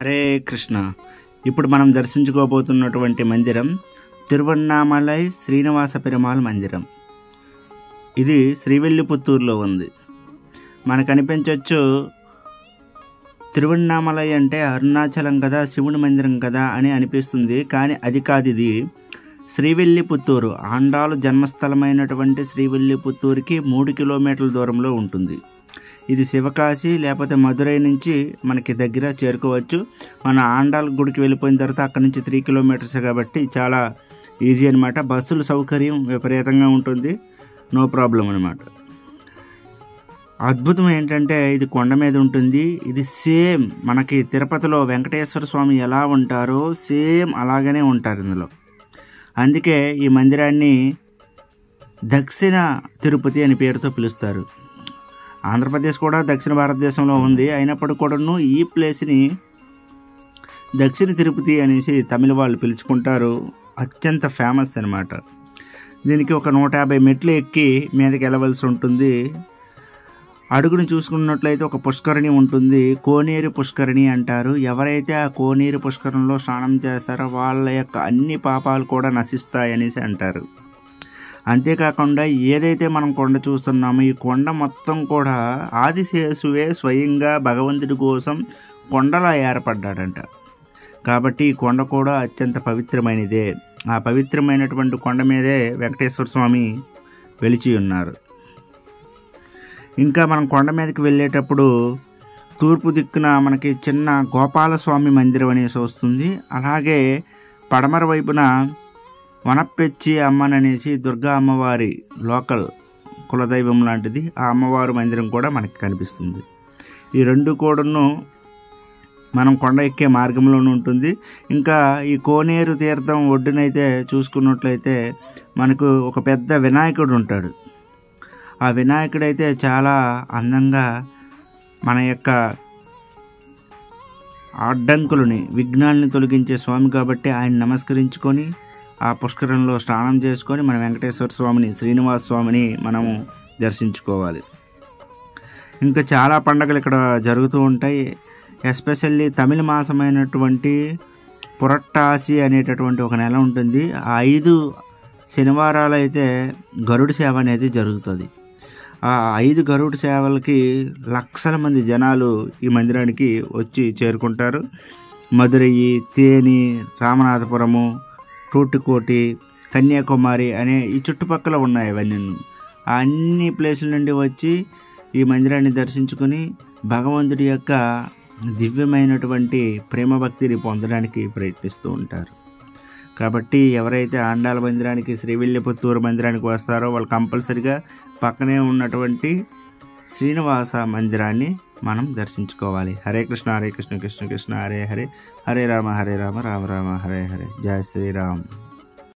హరే కృష్ణ. ఇప్పుడు మనం దర్శించుకోబోతున్నటువంటి మందిరం తిరువన్నామలై శ్రీనివాస పెరుమాళ్ మందిరం. ఇది శ్రీవిల్లిపుత్తూరులో ఉంది. మనకు అనిపించవచ్చు తిరువన్నామలై అంటే అరుణాచలం కదా, శివుని మందిరం కదా అని అనిపిస్తుంది. కానీ అది కాదు, ఇది శ్రీవిల్లిపుత్తూరు, ఆండాలు జన్మస్థలమైనటువంటి శ్రీవిల్లిపుత్తూరుకి 3 కిలోమీటర్ల దూరంలో ఉంటుంది. ఇది శివకాశి లేకపోతే మధురై నుంచి మనకి దగ్గర చేరుకోవచ్చు. మన ఆండాల్ గుడికి వెళ్ళిపోయిన తర్వాత అక్కడ నుంచి 3 కిలోమీటర్స్ కాబట్టి చాలా ఈజీ అనమాట. బస్సుల సౌకర్యం విపరీతంగా ఉంటుంది, నో ప్రాబ్లం అనమాట. అద్భుతం ఏంటంటే ఇది కొండ మీద ఉంటుంది. ఇది సేమ్ మనకి తిరుపతిలో వెంకటేశ్వర స్వామి ఎలా ఉంటారో సేమ్ అలాగనే ఉంటారు ఇందులో. అందుకే ఈ మందిరాన్ని దక్షిణ తిరుపతి అని పేరుతో పిలుస్తారు. ఆంధ్రప్రదేశ్ కూడా దక్షిణ భారతదేశంలో ఉంది. అయినప్పటికీ కూడాను ఈ ప్లేస్ని దక్షిణ తిరుపతి అనేసి తమిళ వాళ్ళు పిలుచుకుంటారు. అత్యంత ఫేమస్ అనమాట. దీనికి ఒక 150 మెట్లు ఎక్కి మీదకి వెళ్ళవలసి ఉంటుంది. అడుగుని చూసుకున్నట్లయితే ఒక పుష్కరిణి ఉంటుంది, కోనేరు పుష్కరిణి అంటారు. ఎవరైతే ఆ కోనేరు పుష్కరంలో స్నానం చేస్తారో వాళ్ళ యొక్క అన్ని పాపాలు కూడా నశిస్తాయనేసి అంటారు. అంతేకాకుండా ఏదైతే మనం కొండ చూస్తున్నామో ఈ కొండ మొత్తం కూడా ఆదిశేషువే స్వయంగా భగవంతుడి కోసం కొండలా ఏర్పడ్డాడంట. కాబట్టి ఈ కొండ కూడా అత్యంత పవిత్రమైనదే. ఆ పవిత్రమైనటువంటి కొండ మీదే వెంకటేశ్వర స్వామి వెలిచి ఉన్నారు. ఇంకా మనం కొండ మీదకి వెళ్ళేటప్పుడు తూర్పు దిక్కున మనకి చిన్న గోపాలస్వామి మందిరం అనేసి వస్తుంది. అలాగే పడమర వైపున వనపెచ్చి అమ్మననేసి దుర్గా అమ్మవారి లోకల్ కులదైవం లాంటిది, ఆ అమ్మవారి మందిరం కూడా మనకి కనిపిస్తుంది. ఈ రెండు కూడాను మనం కొండ ఎక్కే మార్గంలోనే ఉంటుంది. ఇంకా ఈ కోనేరు తీర్థం ఒడ్డునైతే చూసుకున్నట్లయితే మనకు ఒక పెద్ద వినాయకుడు ఉంటాడు. ఆ వినాయకుడైతే చాలా అందంగా మన యొక్క అడ్డంకులని విఘ్నాలని తొలగించే స్వామి కాబట్టి ఆయన నమస్కరించుకొని ఆ పుష్కరంలో స్నానం చేసుకొని మన వెంకటేశ్వర స్వామిని, శ్రీనివాస స్వామిని మనము దర్శించుకోవాలి. ఇంకా చాలా పండుగలు ఇక్కడ జరుగుతూ ఉంటాయి. ఎస్పెషల్లీ తమిళ మాసమైనటువంటి పురట్టాసి అనేటటువంటి ఒక నెల ఉంటుంది. ఆ 5 శనివారాలు అయితే గరుడ సేవ అనేది జరుగుతుంది. ఆ 5 గరుడ సేవలకి లక్షల మంది జనాలు ఈ మందిరానికి వచ్చి చేరుకుంటారు. మధురై, తేని, రామనాథపురము, టూటుకోటి, కన్యాకుమారి అనే ఈ చుట్టుపక్కల ఉన్నాయి. అవన్నీ అన్ని ప్లేసుల నుండి వచ్చి ఈ మందిరాన్ని దర్శించుకొని భగవంతుడి యొక్క దివ్యమైనటువంటి ప్రేమ భక్తిని పొందడానికి ప్రయత్నిస్తూ ఉంటారు. కాబట్టి ఎవరైతే ఆండాల మందిరానికి, శ్రీవిల్లిపుత్తూరు మందిరానికి వస్తారో వాళ్ళు కంపల్సరిగా పక్కనే ఉన్నటువంటి శ్రీనివాస మందిరాన్ని మనం దర్శించుకోవాలి. హరే కృష్ణ హరే కృష్ణ కృష్ణ కృష్ణ హరే హరే, హరే రామ రామ రామ హరే హరే. జయ శ్రీరామ్.